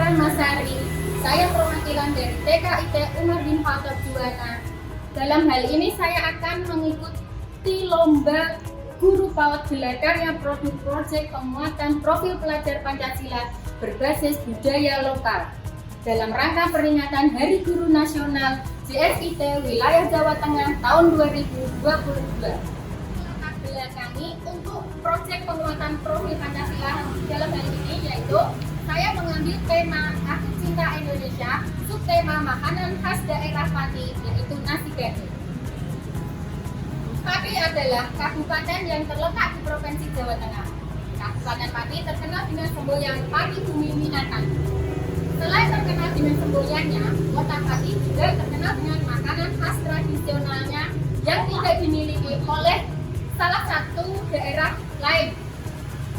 Rahmasari. Saya perwakilan dari TKIT Umar bin Khattab Juwana. Dalam hal ini saya akan mengikuti lomba guru PAUD belajar yang produk proyek penguatan profil pelajar Pancasila berbasis budaya lokal dalam rangka peringatan Hari Guru Nasional JSIT Wilayah Jawa Tengah tahun 2022. Bila kami untuk proyek penguatan profil Pancasila dalam hal ini yaitu saya mengambil tema Aku Cinta Indonesia, subtema makanan khas daerah Pati yaitu nasi gandul. Pati adalah kabupaten yang terletak di Provinsi Jawa Tengah. Kabupaten Pati terkenal dengan semboyan Pati Bumi Minatan. Selain terkenal dengan semboyannya, kota Pati juga terkenal dengan makanan khas tradisionalnya yang tidak dimiliki oleh salah satu daerah lain,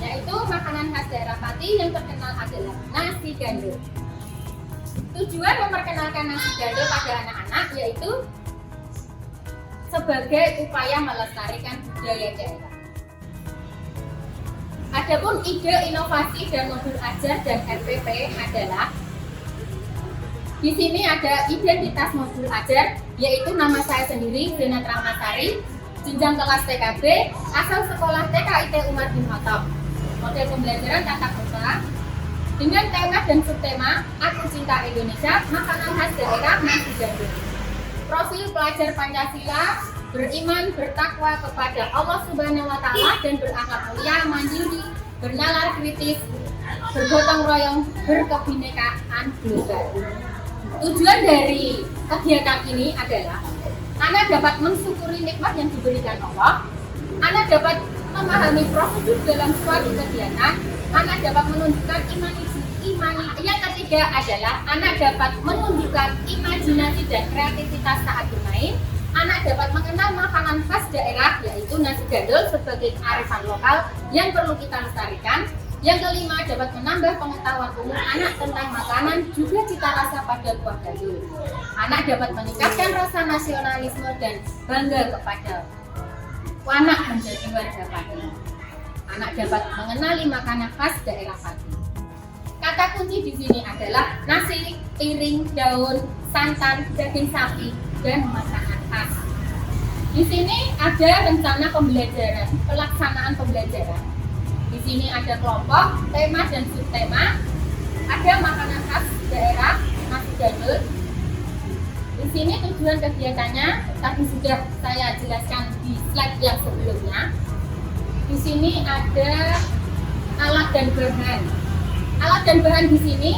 yaitu makanan khas daerah Pati yang terkenal adalah nasi gandul. Tujuan memperkenalkan nasi gandul pada anak-anak yaitu sebagai upaya melestarikan budaya daerah. Adapun ide inovasi dan modul ajar dan RPP adalah di sini ada identitas modul ajar yaitu nama saya sendiri Zenat Rahmasari, jenjang kelas TKB, asal sekolah TKIT Umar bin Khattab. Model pembelajaran tatap muka dengan tema dan subtema Aku Cinta Indonesia, makanan khas daerah nasi gandul. Profil pelajar Pancasila beriman, bertakwa kepada Allah Subhanahu wa Ta'ala dan berakhlak mulia, mandiri, bernalar kritis, bergotong royong, berkebinekaan global. Tujuan dari kegiatan ini adalah anak dapat mensyukuri nikmat yang diberikan Allah, anak dapat memahami prosedur dalam suatu kegiatan, anak dapat menunjukkan yang ketiga adalah anak dapat menunjukkan imajinasi dan kreativitas saat bermain, anak dapat mengenal makanan khas daerah yaitu nasi gandul sebagai kearifan lokal yang perlu kita lestarikan. Yang kelima, dapat menambah pengetahuan umum anak tentang makanan juga cita rasa pada buah gandul. Anak dapat meningkatkan rasa nasionalisme dan bangga kepada anak menjadi warga Pati. Anak dapat mengenali makanan khas daerah Pati. Kata kunci di sini adalah nasi, piring, daun, santan, daging sapi, dan makanan khas. Di sini ada rencana pembelajaran, pelaksanaan pembelajaran. Di sini ada kelompok, tema dan subtema, ada makanan khas daerah, nasi gandul. Di sini tujuan kegiatannya tadi sudah saya jelaskan di slide yang sebelumnya. Di sini ada alat dan bahan. Alat dan bahan di sini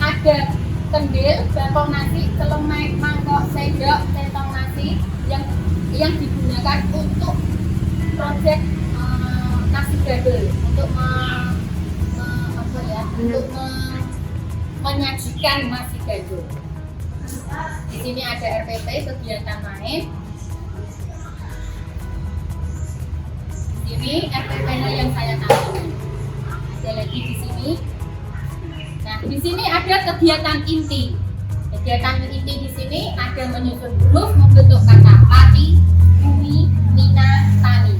ada kendil, bantol nasi, celemek, mangkok, sendok, centong nasi yang digunakan untuk proyek nasi gandul untuk menyajikan nasi gandul. Di sini ada RPP kegiatan main. Di sini RPP-nya yang saya tampilkan. Ada lagi di sini. Nah, di sini ada kegiatan inti. Kegiatan inti di sini ada menyusun huruf membentuk kata Pati, Bumi, Mina, Tani.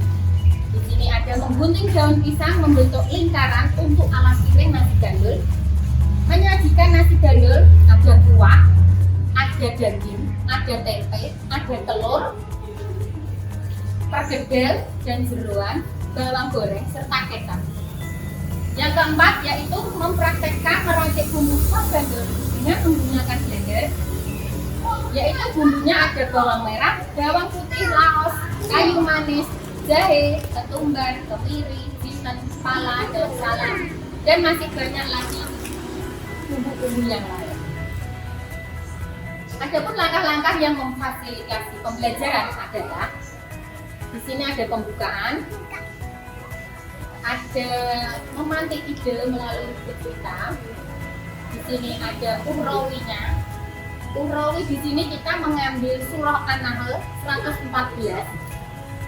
Di sini ada menggunting daun pisang membentuk lingkaran untuk alas piring nasi gandul. Menyajikan nasi gandul ada kuah, ada daging, ada tempe, ada telur, perkedel dan jeroan, bawang goreng serta kecap. Yang keempat yaitu mempraktekkan meracik bumbu sop gandul dengan menggunakan blender, yaitu bumbunya ada bawang merah, bawang putih, laos, kayu manis, jahe, ketumbar, kemiri, jinten, pala, daun salam, dan masih banyak lagi bumbu-bumbu yang lain. Adapun langkah-langkah yang memfasilitasi pembelajaran adalah di sini ada pembukaan, ada memantik ide melalui bercerita. Di sini ada urawinya. Urawi di sini kita mengambil surah An-Nahl 114.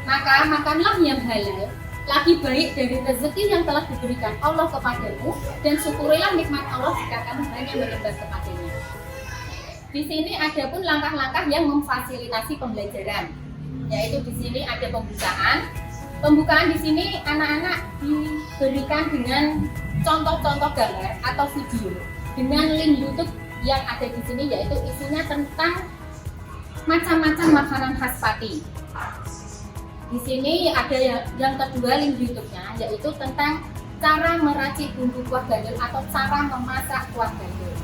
Maka makanlah yang halal, lagi baik dari rezeki yang telah diberikan Allah kepadamu, dan syukurilah nikmat Allah jika kamu hanya menyembah kepadanya. Di sini ada pun langkah-langkah yang memfasilitasi pembelajaran, yaitu di sini ada pembukaan. Pembukaan di sini anak-anak diberikan dengan contoh-contoh gambar atau video dengan link YouTube yang ada di sini, yaitu isinya tentang macam-macam makanan khas Pati. Di sini ada yang kedua link YouTube-nya, yaitu tentang cara meracik bumbu kuah gandul atau cara memasak kuah gandul,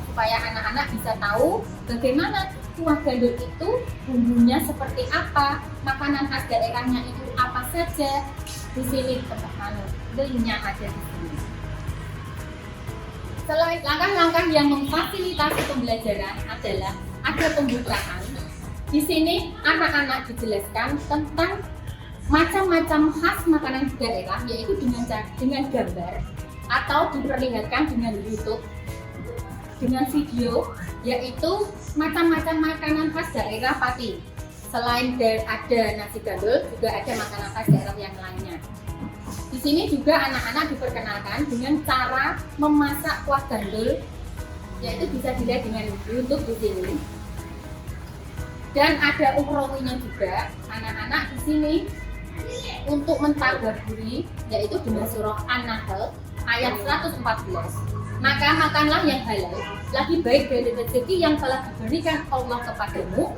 supaya anak-anak bisa tahu bagaimana kuah gandul itu bumbunya seperti apa, makanan khas daerahnya itu apa saja. Di sini teman-teman, linknya ada di sini. Selain langkah-langkah yang memfasilitasi pembelajaran adalah ada pembukaan. Di sini anak-anak dijelaskan tentang macam-macam khas makanan daerah, yaitu dengan gambar atau diperlihatkan dengan YouTube, dengan video, yaitu macam-macam makanan khas daerah Pati. Selain ada nasi gandul, juga ada makanan khas daerah yang lainnya. Di sini juga anak-anak diperkenalkan dengan cara memasak kuah gandul, yaitu bisa dilihat dengan YouTube di sini. Dan ada ukrowinya juga anak-anak di sini untuk mentadaburi, yaitu dengan surah An-Nahl ayat 114. Maka makanlah yang halal, lagi baik dari rezeki yang telah diberikan Allah kepadamu,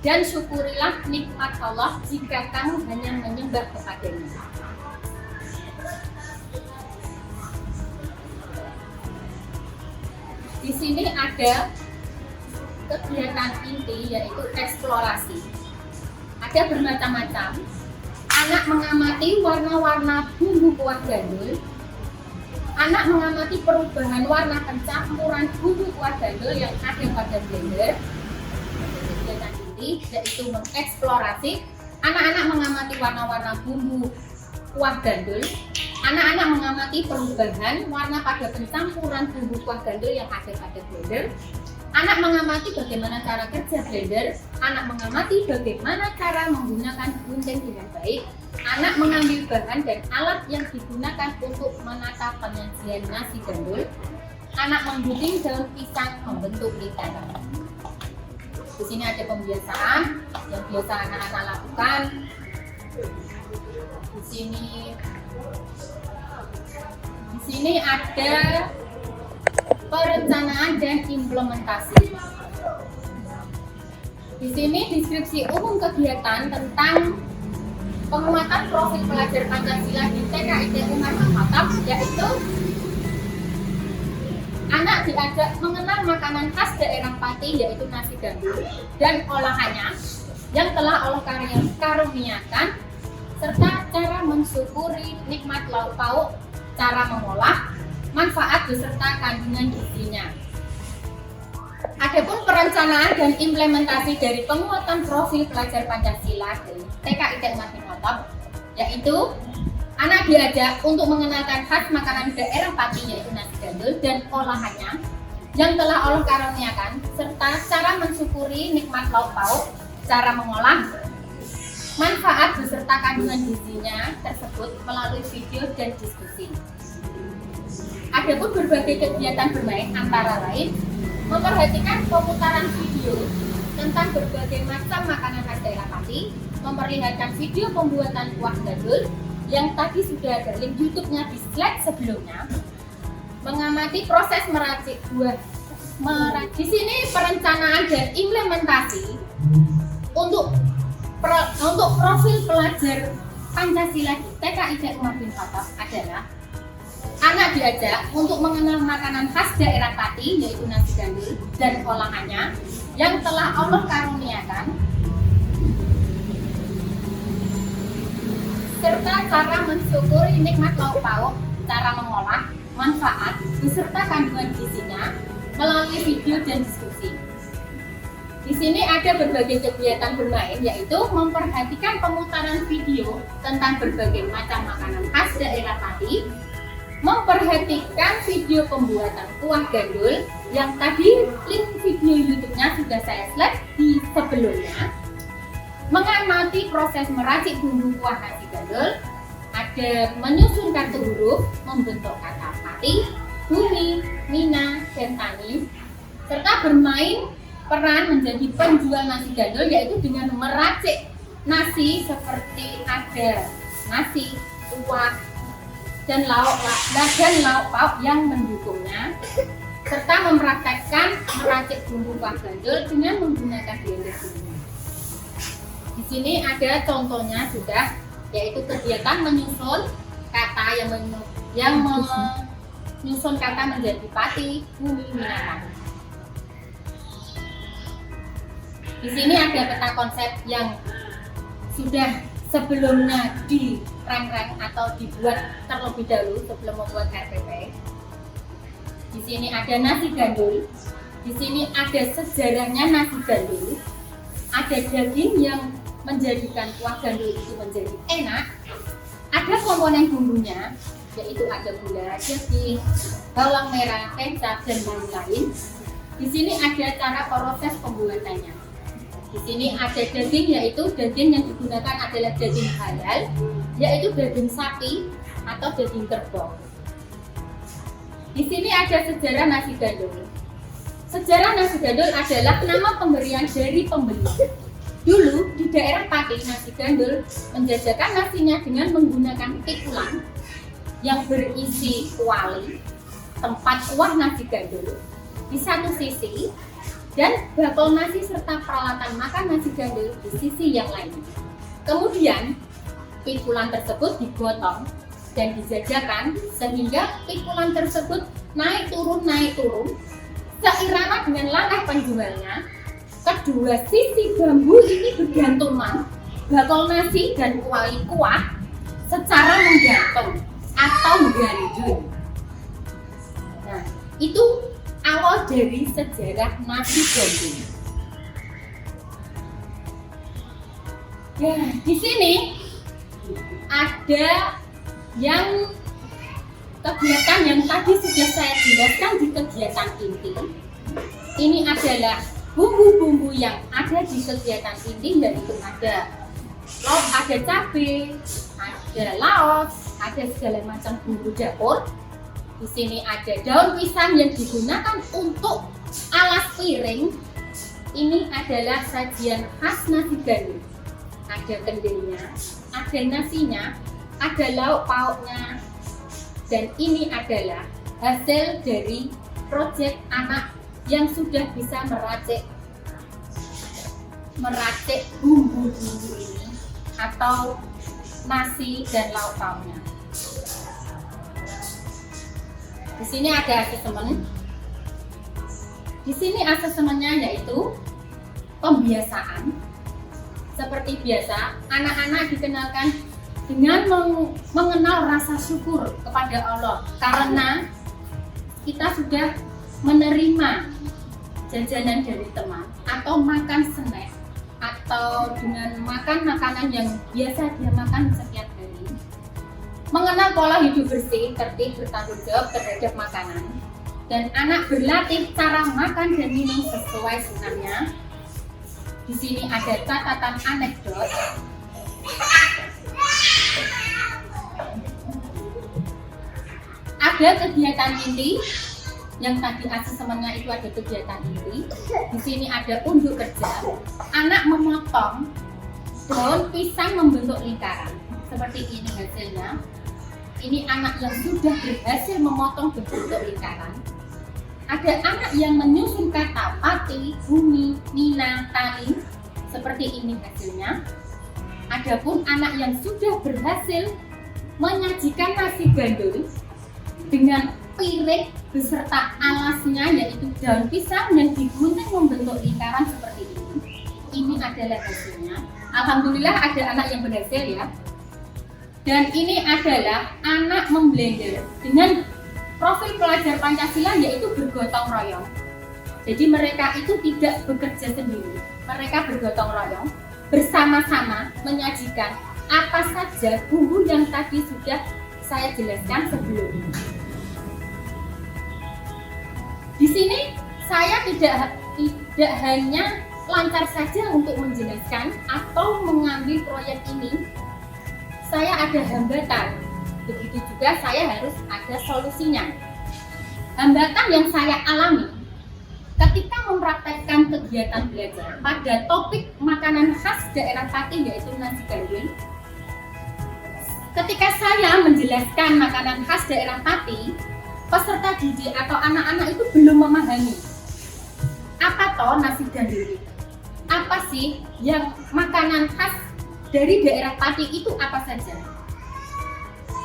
dan syukurilah nikmat Allah jika kamu hanya menyembah kepadanya. Di sini ada kegiatan inti, yaitu eksplorasi. Ada bermacam-macam. Anak mengamati warna-warna bumbu kuah gandul. Anak mengamati perubahan warna pencampuran bumbu kuah gandul yang ada pada blender. Kegiatan inti yaitu mengeksplorasi. Anak-anak mengamati warna-warna bumbu kuah gandul. Anak-anak mengamati perubahan warna pada pencampuran bumbu kuah gandul yang ada pada blender. Anak mengamati bagaimana cara kerja blender. Anak mengamati bagaimana cara menggunakan gunting dengan baik. Anak mengambil bahan dan alat yang digunakan untuk menata penyajian nasi gandul. Anak menggunting daun pisang membentuk lingkaran. Di sini ada pembiasaan yang biasa anak-anak lakukan. Di sini ada perencanaan dan implementasi. Di sini deskripsi umum kegiatan tentang penguatan profil pelajar Pancasila di TKID Umar bin Khattab, yaitu anak diajak mengenal makanan khas daerah Pati, yaitu nasi gandul dan olahannya yang telah Allah karuniakan, serta cara mensyukuri nikmat lauk pauk, cara mengolah, manfaat beserta kandungan gizinya. Adapun perencanaan dan implementasi dari penguatan profil pelajar Pancasila di TKID Umar bin Khattab, yaitu anak diajak untuk mengenalkan khas makanan daerah Pati, yaitu nasi gandul dan olahannya yang telah Allah karuniakan, serta cara mensyukuri nikmat lauk pauk, cara mengolah, manfaat beserta kandungan gizinya tersebut melalui video dan diskusi. Adapun berbagai kegiatan bermain antara lain memperhatikan pemutaran video tentang berbagai macam makanan khas daerah Pati, memperlihatkan video pembuatan kuah gandul yang tadi sudah ada link YouTube-nya di slide sebelumnya, mengamati proses meracik buah. Di sini perencanaan dan implementasi untuk profil pelajar Pancasila di TKID Umar bin Khattab adalah anak diajak untuk mengenal makanan khas daerah Pati, yaitu nasi gandul dan olahannya yang telah Allah karuniakan, serta cara mensyukuri nikmat lauk pauk, cara mengolah, manfaat beserta kandungan gizinya melalui video dan diskusi. Di sini ada berbagai kegiatan bermain, yaitu memperhatikan pemutaran video tentang berbagai macam makanan khas daerah Pati, memperhatikan video pembuatan kuah gandul yang tadi link video YouTube-nya sudah saya slide di sebelumnya, mengamati proses meracik bumbu kuah nasi gandul, ada menyusun kartu huruf, membentuk kata Pati, Bumi, Mina, dan Tani, serta bermain peran menjadi penjual nasi gandul, yaitu dengan meracik nasi seperti ada nasi, kuah, dan lauk pauk yang mendukungnya. serta mempraktekkan meracik bumbu kuah gandul dengan menggunakan blender bumbu. Di sini ada contohnya sudah, yaitu kegiatan menyusun kata yang menyusun kata menjadi pati bumi Minangkabau. Di sini ada peta konsep yang sudah sebelumnya direng-reng atau dibuat terlebih dahulu sebelum membuat RPP. Di sini ada nasi gandul. Di sini ada sejarahnya nasi gandul. Ada daging yang menjadikan kuah gandul itu menjadi enak. Ada komponen bumbunya, yaitu ada gula, daging, bawang merah, kecap, dan lain-lain. Di sini ada cara proses pembuatannya. Di sini ada daging, yaitu daging yang digunakan adalah daging halal, yaitu daging sapi atau daging kerbau. Di sini ada sejarah nasi gandul. Sejarah nasi gandul adalah nama pemberian dari pembeli. Dulu di daerah Pati, nasi gandul menjajakan nasinya dengan menggunakan pikulan yang berisi kuali, tempat kuah nasi gandul di satu sisi, dan bakul nasi serta peralatan makan nasi gandul di sisi yang lain. Kemudian pikulan tersebut digotong dan dijajakan sehingga pikulan tersebut naik turun seirama dengan langkah penjualnya. Kedua sisi bambu ini bergantungan bakul nasi dan kuali kuah secara menggantung atau menggantung. Nah, itu awal dari sejarah nasi gandul. Ya, di sini ada yang kegiatan yang tadi sudah saya jelaskan di kegiatan inti. Ini adalah bumbu-bumbu yang ada di kegiatan inti, yaitu ada cabai, ada laos, ada segala macam bumbu dapur. Di sini ada daun pisang yang digunakan untuk alas piring. Ini adalah sajian khas nasi gandul. Ada kendilnya, ada nasinya, ada lauk pauknya, dan ini adalah hasil dari proyek anak yang sudah bisa meracik bumbu-bumbu ini atau nasi dan lauk pauknya. Di sini ada asesmen. Di sini asesmennya yaitu pembiasaan. Seperti biasa, anak-anak dikenalkan dengan mengenal rasa syukur kepada Allah karena kita sudah menerima jajanan dari teman atau makan snack atau dengan makan makanan yang biasa dia makan setiap hari. Mengenal pola hidup bersih, tertib, bertanggung jawab terhadap makanan, dan anak berlatih cara makan dan minum sesuai sunahnya. Di sini ada catatan anekdot. Ada kegiatan inti yang tadi asesmennya itu ada kegiatan inti. Di sini ada unjuk kerja. Anak memotong daun pisang membentuk lingkaran. Seperti ini hasilnya. Ini anak yang sudah berhasil memotong berbentuk lingkaran. Ada anak yang menyusun kata pati, bumi, mina, tali. Seperti ini hasilnya. Adapun anak yang sudah berhasil menyajikan nasi gandul dengan piring beserta alasnya, yaitu daun pisang yang digunting membentuk lingkaran seperti ini. Ini adalah hasilnya. Alhamdulillah ada anak yang berhasil ya. Dan ini adalah anak memblender dengan profil pelajar Pancasila, yaitu bergotong royong. Jadi mereka itu tidak bekerja sendiri. Mereka bergotong royong bersama-sama menyajikan apa saja bumbu yang tadi sudah saya jelaskan sebelumnya. Di sini saya tidak hanya lancar saja untuk menjelaskan atau mengambil proyek ini, saya ada hambatan. Begitu juga saya harus ada solusinya. Hambatan yang saya alami ketika mempraktekkan kegiatan belajar pada topik makanan khas daerah Pati, yaitu nasi gandul. Ketika saya menjelaskan makanan khas daerah Pati, peserta didik atau anak-anak itu belum memahami apa toh nasi gandul itu. Apa sih yang makanan khas dari daerah Pati itu apa saja.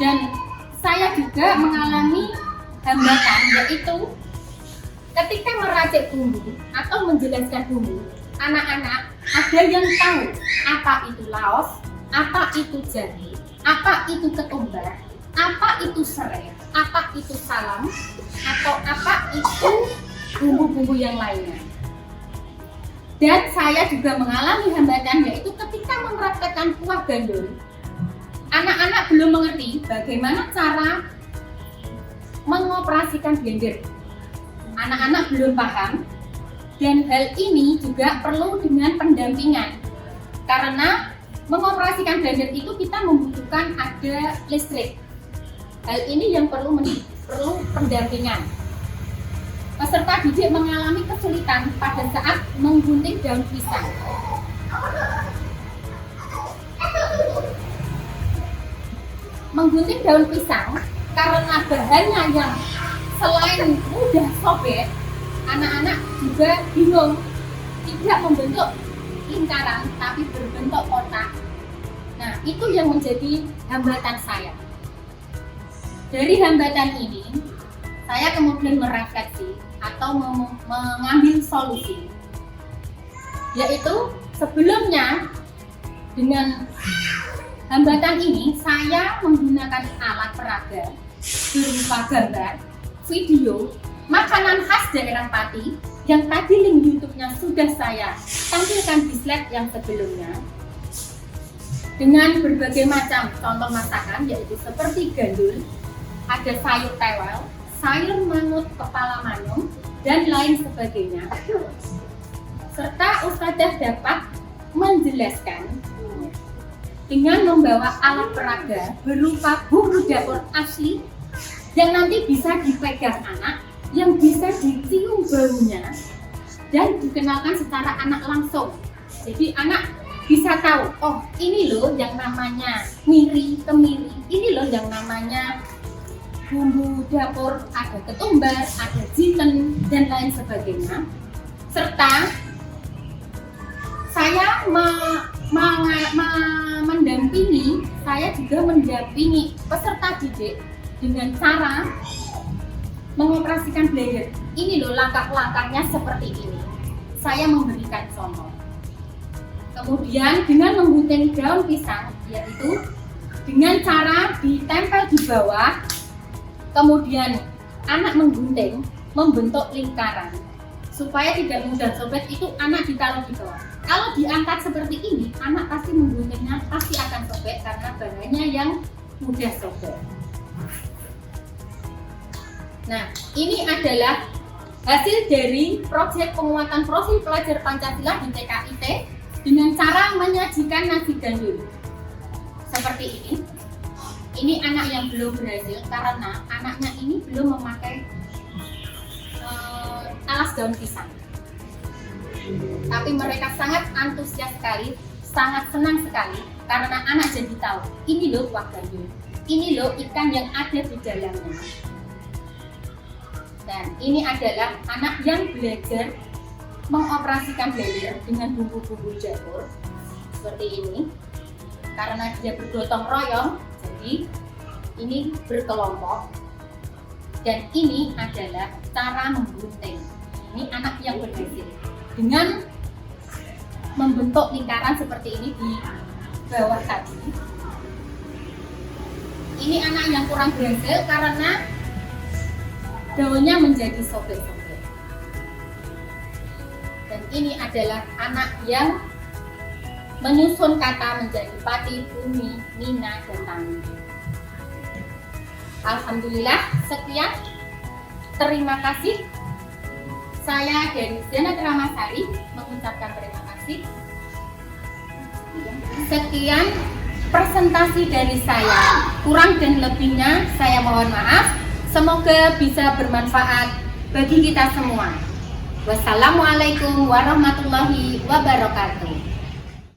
Dan saya juga mengalami hambatan, yaitu ketika meracik bumbu atau menjelaskan bumbu, anak-anak ada yang tahu apa itu laos, apa itu jahe, apa itu ketumbar, apa itu serai, apa itu salam, atau apa itu bumbu-bumbu yang lainnya. Dan saya juga mengalami hambatan, yaitu ketika mempraktekkan kuah gandul, anak-anak belum mengerti bagaimana cara mengoperasikan blender. Anak-anak belum paham, dan hal ini juga perlu dengan pendampingan. Karena mengoperasikan blender itu kita membutuhkan ada listrik. Hal ini yang perlu pendampingan. Peserta didik mengalami kesulitan pada saat menggunting daun pisang. Menggunting daun pisang karena bahannya yang selain mudah sobek, anak-anak juga bingung, tidak membentuk lingkaran tapi berbentuk kotak. Nah, itu yang menjadi hambatan saya. Dari hambatan ini, saya kemudian merefleksi atau mengambil solusi, yaitu sebelumnya dengan hambatan ini saya menggunakan alat peraga berupa gambar, video, makanan khas daerah Pati yang tadi link YouTube-nya sudah saya tampilkan di slide yang sebelumnya, dengan berbagai macam contoh masakan, yaitu seperti gandul, ada sayur tewel, sayur mangut kepala manung, dan lain sebagainya. Serta Ustadzah dapat menjelaskan dengan membawa alat peraga berupa bumbu dapur asli yang nanti bisa dipegang anak, yang bisa dicium baunya, dan dikenalkan secara anak langsung. Jadi anak bisa tahu, oh ini loh yang namanya miri, kemiri, ini loh yang namanya bumbu dapur, ada ketumbar, ada jinten, dan lain sebagainya. Serta saya saya juga mendampingi peserta didik dengan cara mengoperasikan blender. Ini loh langkah-langkahnya seperti ini. Saya memberikan contoh. Kemudian dengan menggunting daun pisang, yaitu dengan cara ditempel di bawah, kemudian anak menggunting membentuk lingkaran supaya tidak mudah sobek. Itu anak ditaruh di bawah. Kalau diangkat seperti ini, anak pasti mengguntingnya pasti akan sobek karena bahannya yang mudah sobek. Nah, ini adalah hasil dari proyek penguatan profil pelajar Pancasila di TKIT dengan cara menyajikan nasi gandul seperti ini. Ini anak yang belum berhasil karena anaknya ini belum memakai alas daun pisang. Tapi mereka sangat antusias sekali, sangat senang sekali karena anak jadi tahu, ini loh kuah gandul, ini loh ikan yang ada di dalamnya. Dan ini adalah anak yang belajar mengoperasikan blender dengan bumbu-bumbu dapur seperti ini. Karena dia bergotong royong, jadi ini berkelompok. Dan ini adalah cara menggunting. Ini anak yang berhasil dengan membentuk lingkaran seperti ini di bawah tadi. Ini anak yang kurang berhasil karena daunnya menjadi sobek-sobek. Dan ini adalah anak yang menyusun kata menjadi pati, bumi, nina, dan tani. Alhamdulillah, sekian. Terima kasih. Saya dari Zena Tramasari mengucapkan terima kasih. Sekian presentasi dari saya. Kurang dan lebihnya saya mohon maaf. Semoga bisa bermanfaat bagi kita semua. Wassalamualaikum warahmatullahi wabarakatuh.